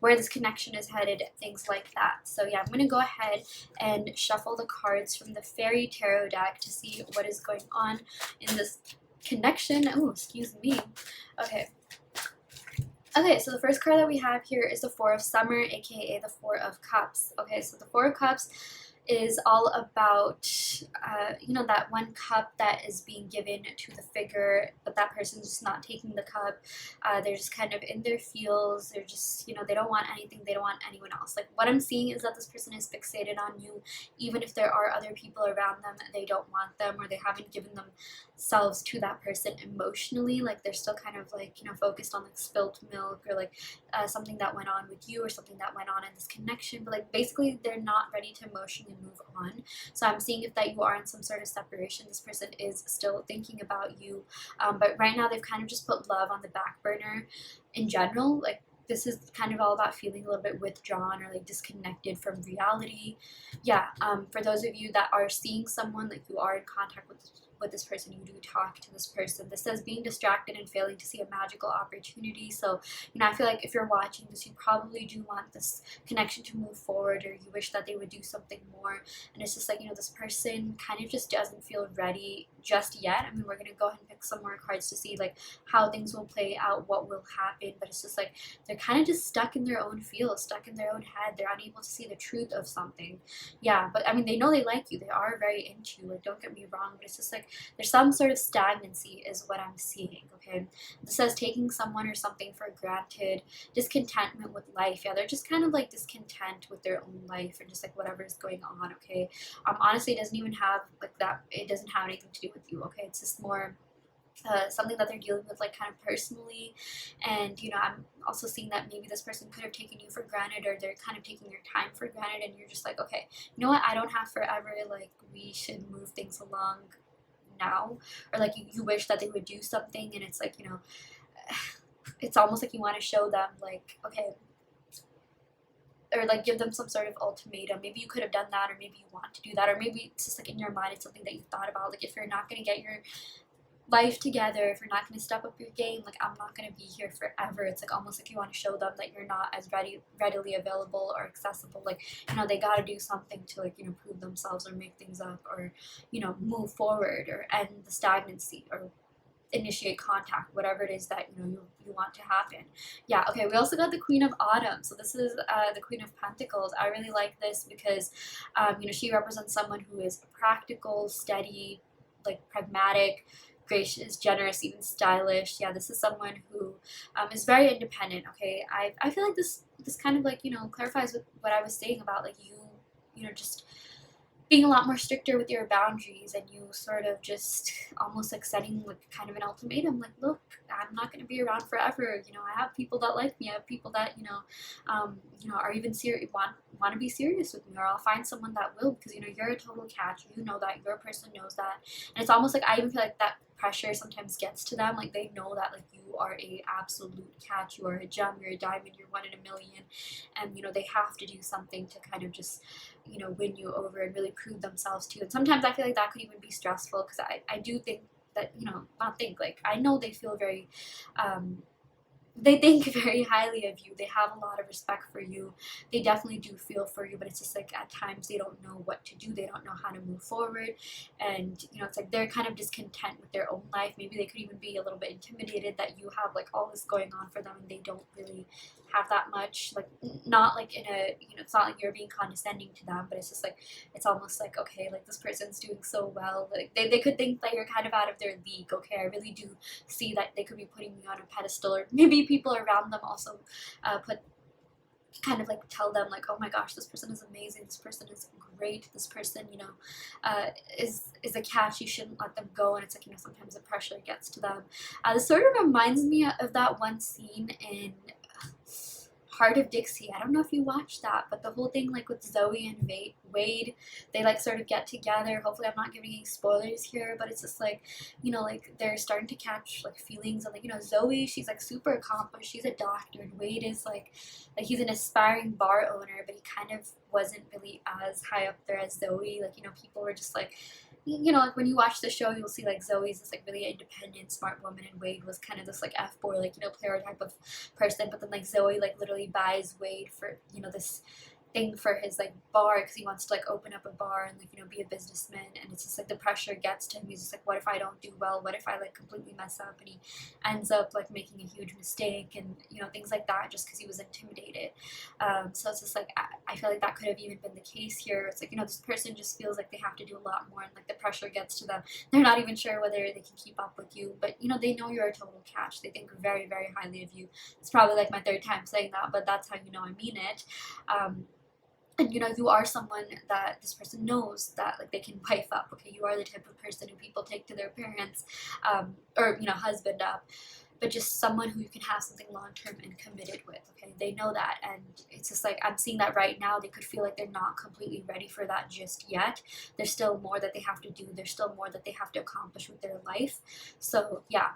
where this connection is headed, things like that. So yeah, I'm going to go ahead and shuffle the cards from the Fairy Tarot deck to see what is going on in this connection. Oh, excuse me. Okay. Okay, so the first card that we have here is the Four of Summer, aka the Four of Cups. Okay, so the Four of Cups is all about, you know, that one cup that is being given to the figure, but that person's just not taking the cup. They're just kind of in their feels. They're just, you know, they don't want anything. They don't want anyone else. Like, what I'm seeing is that this person is fixated on you. Even if there are other people around them, they don't want them, or they haven't given themselves to that person emotionally. Like, they're still kind of like, you know, focused on like spilt milk, or like something that went on with you, or something that went on in this connection. But like, basically they're not ready to emotionally move on. So I'm seeing if that you are in some sort of separation, this person is still thinking about you, but right now they've kind of just put love on the back burner in general. Like, this is kind of all about feeling a little bit withdrawn or like disconnected from reality. Yeah, for those of you that are seeing someone, like you are in contact with with this person, you do talk to this person. This says being distracted and failing to see a magical opportunity. So, you know, I feel like if you're watching this, you probably do want this connection to move forward, or you wish that they would do something more. And it's just like, you know, this person kind of just doesn't feel ready just yet. I mean, we're gonna go ahead and pick some more cards to see like how things will play out, what will happen, but it's just like they're kind of just stuck in their own field, stuck in their own head. They're unable to see the truth of something. Yeah, but I mean, they know they like you, they are very into you, like, don't get me wrong, but it's just like there's some sort of stagnancy is what I'm seeing. Okay, this says taking someone or something for granted, discontentment with life. Yeah, they're just kind of like discontent with their own life and just like whatever is going on. Okay, honestly, it doesn't even have like that, it doesn't have anything to do with you. Okay, it's just more something that they're dealing with like kind of personally. And you know, I'm also seeing that maybe this person could have taken you for granted, or they're kind of taking your time for granted, and you're just like, okay, you know what, I don't have forever, like we should move things along now. Or like you wish that they would do something, and it's like, you know, it's almost like you want to show them like, okay, or like give them some sort of ultimatum. Maybe you could have done that, or maybe you want to do that, or maybe it's just like in your mind it's something that you thought about, like if you're not going to get your life together, if you're not going to step up your game, like I'm not going to be here forever. It's like almost like you want to show them that you're not as readily available or accessible. Like, you know, they got to do something to like, you know, prove themselves or make things up, or, you know, move forward or end the stagnancy or initiate contact, whatever it is that, you know, you want to happen. Yeah, okay, we also got the Queen of Autumn. So this is the Queen of Pentacles. I really like this because you know, she represents someone who is practical, steady, like pragmatic, gracious, generous, even stylish. Yeah, this is someone who is very independent. Okay, I feel like this kind of like, you know, clarifies with what I was saying about like you know, just being a lot more stricter with your boundaries, and you sort of just almost like setting like kind of an ultimatum, like, look, I'm not going to be around forever. You know, I have people that like me. I have people that, you know, are even serious, want to be serious with me, or I'll find someone that will, because, you know, you're a total catch. You know that, your person knows that. And it's almost like I even feel like that pressure sometimes gets to them. Like they know that like you are a absolute catch, you are a gem, you're a diamond, you're one in a million, and you know, they have to do something to kind of just, you know, win you over and really prove themselves to you. And sometimes I feel like that could even be stressful, because I do think that, you know, not think, like I know they feel very they think very highly of you. They have a lot of respect for you. They definitely do feel for you, but it's just like at times they don't know what to do. They don't know how to move forward. And, you know, it's like they're kind of discontent with their own life. Maybe they could even be a little bit intimidated that you have like all this going on for them, and they don't really have that much. Like, not like in a, you know, it's not like you're being condescending to them, but it's just like, it's almost like, okay, like this person's doing so well. Like they could think that you're kind of out of their league. Okay, I really do see that they could be putting you on a pedestal, or maybe people around them also put kind of like tell them like, oh my gosh, this person is amazing, this person is great, this person, you know, is a catch, you shouldn't let them go. And it's like, you know, sometimes the pressure gets to them. This sort of reminds me of that one scene in Heart of Dixie. I don't know if you watched that, but the whole thing like with Zoe and Wade, they like sort of get together. Hopefully I'm not giving any spoilers here, but it's just like, you know, like they're starting to catch like feelings. And like, you know, Zoe, she's like super accomplished, she's a doctor, and Wade is like he's an aspiring bar owner, but he kind of wasn't really as high up there as Zoe. Like, you know, people were just like, you know, like when you watch the show, you'll see like Zoe's this like really independent, smart woman, and Wade was kind of this like F-boy, like, you know, player type of person. But then like Zoe like literally buys Wade for, you know, this thing for his like bar, because he wants to like open up a bar and like, you know, be a businessman. And it's just like the pressure gets to him. He's just like, what if I don't do well? What if I like completely mess up? And he ends up like making a huge mistake, and, you know, things like that, just because he was intimidated. So it's just like I feel like that could have even been the case here. It's like, you know, this person just feels like they have to do a lot more, and like the pressure gets to them. They're not even sure whether they can keep up with you, but, you know, they know you're a total catch. They think very, very highly of you. It's probably like my third time saying that, but that's how you know I mean it. And, you know, you are someone that this person knows that like they can wife up. Okay, you are the type of person who people take to their parents, or, you know, husband up, but just someone who you can have something long-term and committed with. Okay, they know that, and it's just like I'm seeing that right now. They could feel like they're not completely ready for that just yet. There's still more that they have to do. There's still more that they have to accomplish with their life. So yeah,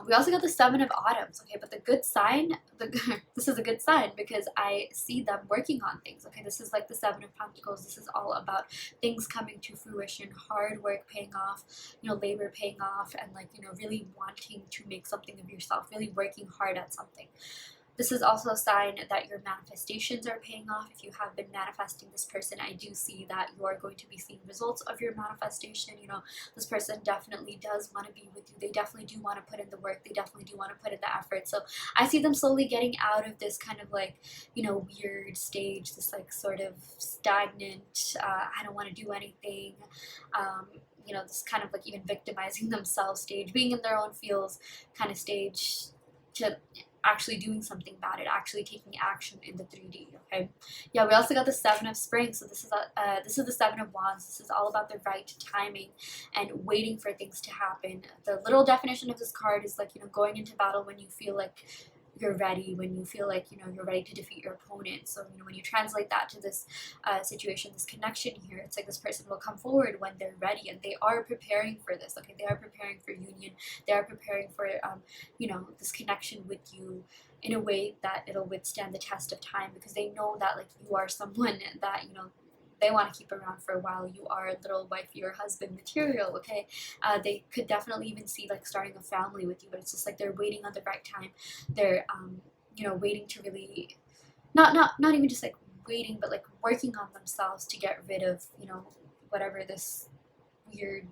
We also got the Seven of Autumns, okay, but the good sign, this is a good sign because I see them working on things, okay. This is like the Seven of Pentacles. This is all about things coming to fruition, hard work paying off, labor paying off, and like, really wanting to make something of yourself, really working hard at something. This is also a sign that your manifestations are paying off. If you have been manifesting this person, I do see that you are going to be seeing results of your manifestation. This person definitely does want to be with you. They definitely do want to put in the work. They definitely do want to put in the effort. So I see them slowly getting out of this kind of like, weird stage, this like sort of stagnant, I don't want to do anything, this kind of like even victimizing themselves stage, being in their own feels kind of stage, to actually doing something about it, actually taking action in the 3D. Okay, yeah, we also got the Seven of Spring. So this is the Seven of Wands. This is all about the right timing and waiting for things to happen. The little definition of this card is like, going into battle when you feel like you're ready, when you feel like you're ready to defeat your opponent. So when you translate that to this situation, this connection here, it's like this person will come forward when they're ready, and they are preparing for this. Okay, they are preparing for union. They are preparing for this connection with you in a way that it'll withstand the test of time, because they know that like you are someone that they want to keep around for a while. You are little wifey or husband material, okay? They could definitely even see like starting a family with you, but it's just like they're waiting on the right time. They're waiting to really not even just like waiting, but like working on themselves to get rid of whatever this weird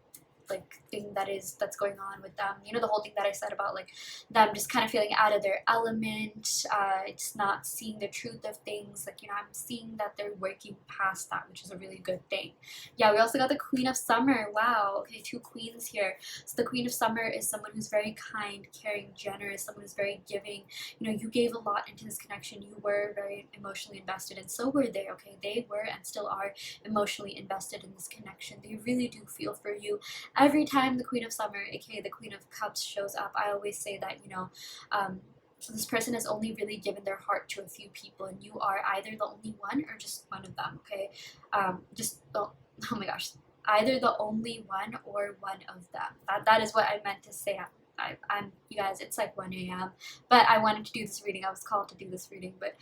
like thing that's going on with them. The whole thing that I said about like them just kind of feeling out of their element, just not seeing the truth of things. Like, I'm seeing that they're working past that, which is a really good thing. Yeah, we also got the Queen of Summer. Wow, okay, 2 queens here. So the Queen of Summer is someone who's very kind, caring, generous, someone who's very giving. You gave a lot into this connection. You were very emotionally invested, and so were they, okay? They were and still are emotionally invested in this connection. They really do feel for you. Every time the Queen of Summer, aka the Queen of Cups, shows up, I always say that, so this person has only really given their heart to a few people, and you are either the only one or just one of them, okay? Oh my gosh, either the only one or one of them. That is what I meant to say. I'm you guys, it's like 1 a.m. but I wanted to do this reading. I was called to do this reading, but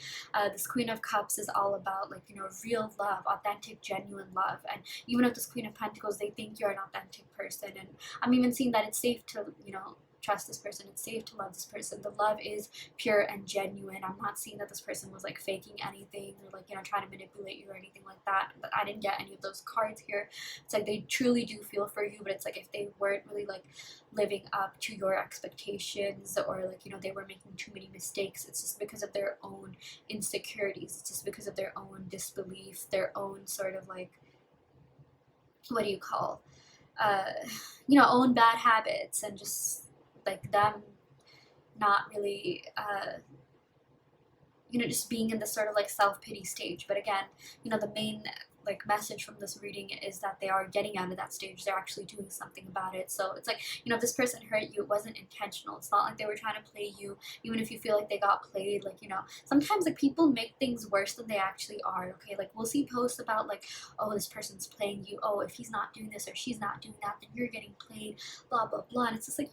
this Queen of Cups is all about like real love, authentic, genuine love. And even with this Queen of Pentacles, they think you're an authentic person, and I'm even seeing that it's safe to trust this person. It's safe to love this person. The love is pure and genuine. I'm not seeing that this person was like faking anything or like trying to manipulate you or anything like that. But I didn't get any of those cards here. It's like they truly do feel for you, but it's like if they weren't really like living up to your expectations, or like they were making too many mistakes, it's just because of their own insecurities. It's just because of their own disbelief, their own sort of like, what do you call own bad habits, and just like them not really just being in this sort of like self-pity stage. But again, the main like message from this reading is that they are getting out of that stage. They're actually doing something about it. So it's like, if this person hurt you, it wasn't intentional. It's not like they were trying to play you. Even if you feel like they got played, like sometimes like people make things worse than they actually are, okay? Like we'll see posts about like, oh, this person's playing you, oh, if he's not doing this or she's not doing that, then you're getting played, blah blah blah. And it's just like,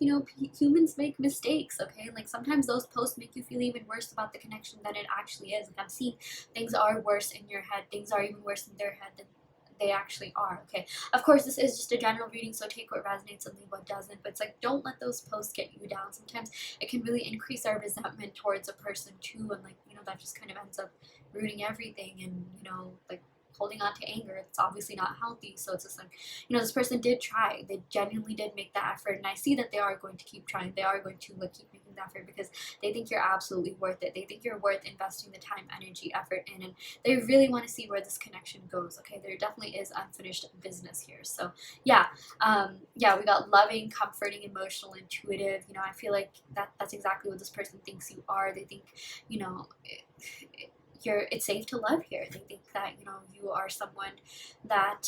humans make mistakes, okay? Like sometimes those posts make you feel even worse about the connection than it actually is. Like I'm seeing things are worse in your head, things are even worse in their head than they actually are, okay? Of course, this is just a general reading, so take what resonates and leave what doesn't, but it's like, don't let those posts get you down. Sometimes it can really increase our resentment towards a person too, and like, that just kind of ends up ruining everything, and like holding on to anger. It's obviously not healthy. So it's just like, this person did try. They genuinely did make that effort, and I see that they are going to keep trying. They are going to like keep making the effort because they think you're absolutely worth it. They think you're worth investing the time, energy, effort in, and they really want to see where this connection goes. Okay, there definitely is unfinished business here. So yeah, yeah, we got loving, comforting, emotional, intuitive. I feel like that's exactly what this person thinks you are. They think, it's safe to love here. They think that you are someone that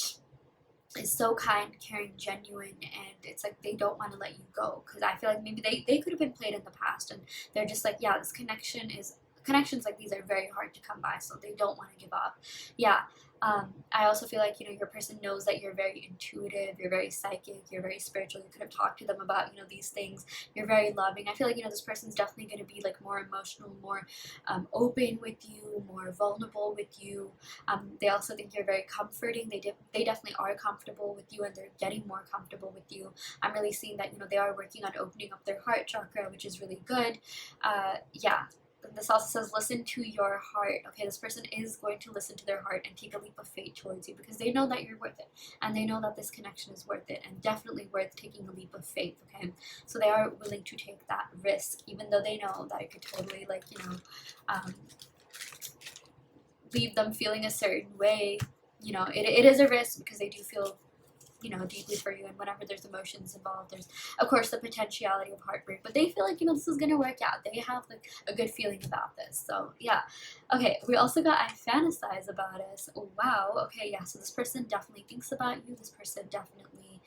is so kind, caring, genuine, and it's like they don't want to let you go, because I feel like maybe they could have been played in the past, and they're just like, yeah, this connection is connections like these are very hard to come by, so they don't want to give up. Yeah. I also feel like, your person knows that you're very intuitive, you're very psychic, you're very spiritual. You could have talked to them about, these things. You're very loving. I feel like, this person's definitely going to be like more emotional, more open with you, more vulnerable with you. They also think you're very comforting. They definitely are comfortable with you, and they're getting more comfortable with you. I'm really seeing that, they are working on opening up their heart chakra, which is really good. Yeah. This also says listen to your heart. Okay, this person is going to listen to their heart and take a leap of faith towards you, because they know that you're worth it, and they know that this connection is worth it, and definitely worth taking a leap of faith. Okay, so they are willing to take that risk, even though they know that it could totally leave them feeling a certain way. It is a risk, because they do feel deeply for you, and whenever there's emotions involved, there's of course the potentiality of heartbreak, but they feel like this is gonna work out. They have like a good feeling about this. So yeah. Okay, we also got I fantasize about us. Oh, wow. Okay, yeah, so this person definitely thinks about you. This person definitely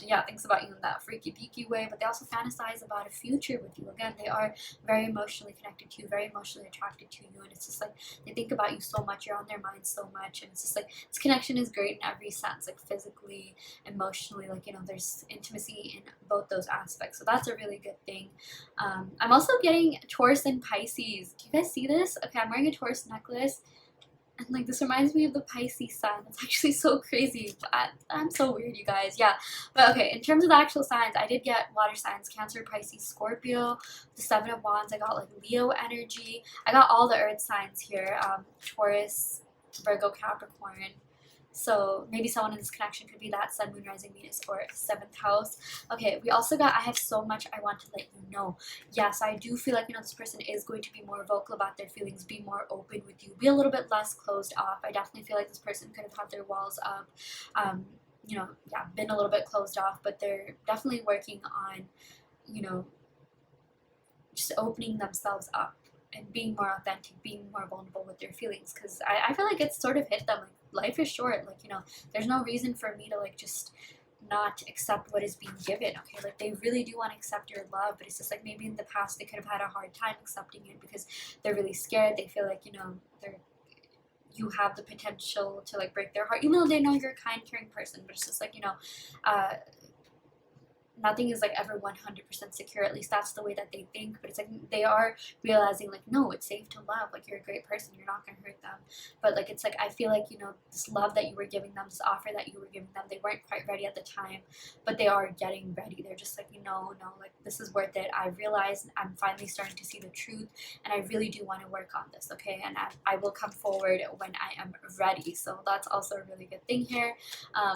yeah, thinks about you in that freaky deaky way, but they also fantasize about a future with you. Again, they are very emotionally connected to you, very emotionally attracted to you, and it's just like they think about you so much, you're on their mind so much, and it's just like this connection is great in every sense, like physically, emotionally, like there's intimacy in both those aspects, so that's a really good thing. I'm also getting Taurus and Pisces. Do you guys see this? Okay, I'm wearing a Taurus necklace, and like this reminds me of the Pisces sign. It's actually so crazy. I'm so weird, you guys. Yeah, but okay, in terms of the actual signs, I did get water signs: Cancer, Pisces, Scorpio. The Seven of Wands, I got like Leo energy. I got all the earth signs here: Taurus, Virgo, Capricorn. So maybe someone in this connection could be that Sun, Moon, Rising, Venus, or 7th house. Okay, we also got I have so much I want to let you know. Yes, I do feel like this person is going to be more vocal about their feelings, be more open with you, be a little bit less closed off. I definitely feel like this person could have had their walls up, yeah, been a little bit closed off, but they're definitely working on, just opening themselves up and being more authentic, being more vulnerable with their feelings, because I feel like it's sort of hit them like life is short, like there's no reason for me to like just not accept what is being given. Okay, like they really do want to accept your love, but it's just like maybe in the past they could have had a hard time accepting it because they're really scared. They feel like they're you have the potential to like break their heart, even though they know you're a kind, caring person, but it's just like nothing is like ever 100% secure. At least that's the way that they think, but it's like they are realizing like, no, it's safe to love, like you're a great person, you're not gonna hurt them. But like it's like I feel like this love that you were giving them, this offer that you were giving them, they weren't quite ready at the time, but they are getting ready. They're just like, no, like this is worth it. I realize I'm finally starting to see the truth, and I really do want to work on this. Okay, and I will come forward when I am ready. So that's also a really good thing here.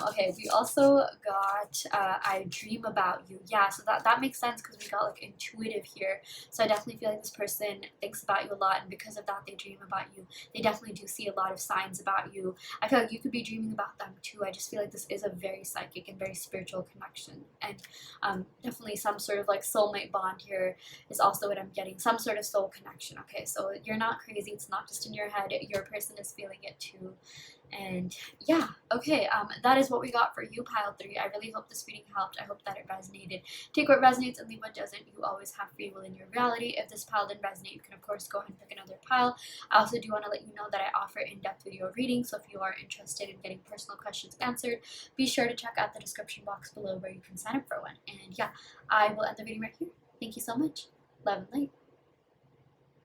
Okay, we also got I dream about you. Yeah, so that makes sense, because we got like intuitive here. So I definitely feel like this person thinks about you a lot, and because of that they dream about you. They definitely do see a lot of signs about you. I feel like you could be dreaming about them too. I just feel like this is a very psychic and very spiritual connection, and definitely some sort of like soulmate bond here is also what I'm getting, some sort of soul connection. Okay, so you're not crazy, it's not just in your head, your person is feeling it too. And yeah, okay, that is what we got for you, pile 3. I really hope this reading helped. I hope that it resonated. Take what resonates and leave what doesn't. You always have free will in your reality. If this pile didn't resonate, you can of course go ahead and pick another pile. I also do want to let you know that I offer in-depth video readings, so if you are interested in getting personal questions answered, be sure to check out the description box below where you can sign up for one. And yeah, I will end the reading right here. Thank you so much. Love and light.